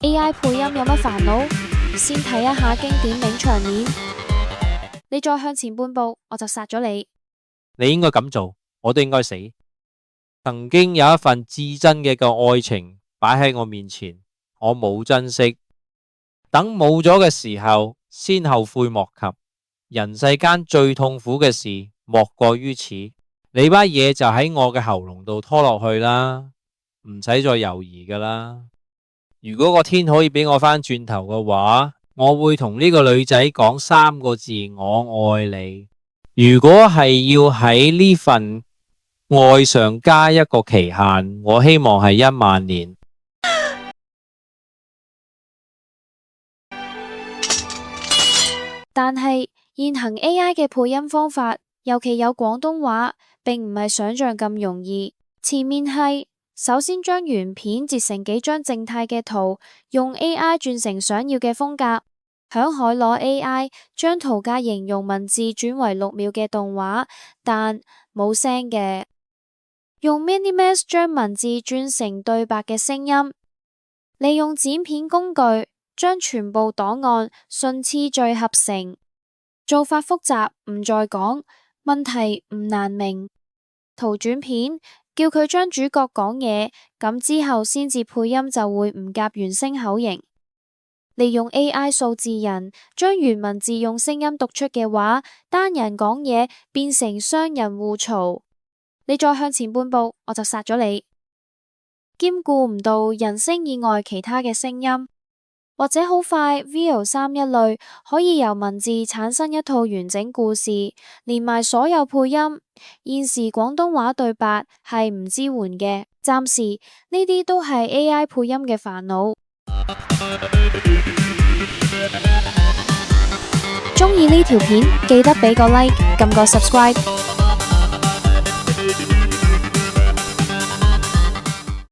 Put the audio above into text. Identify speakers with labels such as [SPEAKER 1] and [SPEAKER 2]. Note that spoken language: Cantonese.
[SPEAKER 1] AI 配音有乜煩惱？先睇一下經典名場面。你再向前半步，我就殺咗你。
[SPEAKER 2] 你應該咁做，我都應該死。曾經有一份至真嘅愛情擺喺我面前，我冇珍惜，等冇咗嘅時候，先後悔莫及。人世間最痛苦嘅事，莫過於此。你把嘢就喺我嘅喉嚨度拖落去啦，唔使再猶豫噶啦。如果個天可以俾我翻轉頭嘅話，我會同呢個女仔講3個字：我愛你。如果係要喺呢份愛上加一個期限，我希望係10000年。
[SPEAKER 1] 但係現行 AI 嘅配音方法，尤其有廣東話，並唔係想象咁容易。前面係首先將原片截成幾張靜態嘅圖，用 AI 轉成想要嘅風格。響海螺 AI 將圖加形容文字轉為6秒嘅動畫，但冇聲嘅。用 Minimax 將文字轉成對白嘅聲音。利用剪片工具將全部檔案順次序合成。做法複雜，唔再講。問題唔難明。圖轉片，叫佢將主角講嘢，咁之後先至配音就會唔夾原聲口型。利用 AI 數字人將原文字用聲音讀出嘅話，單人講嘢變成雙人互嘈。你再向前半步，我就殺咗你。兼顧唔到人聲以外其他嘅聲音，或者好快 VO3 一類可以由文字產生一套完整故事，連埋所有配音。現時廣東話對白係唔支援嘅，暫時呢啲都係 AI 配音嘅煩惱。鍾意呢條片記得俾個 like，撳個 subscribe。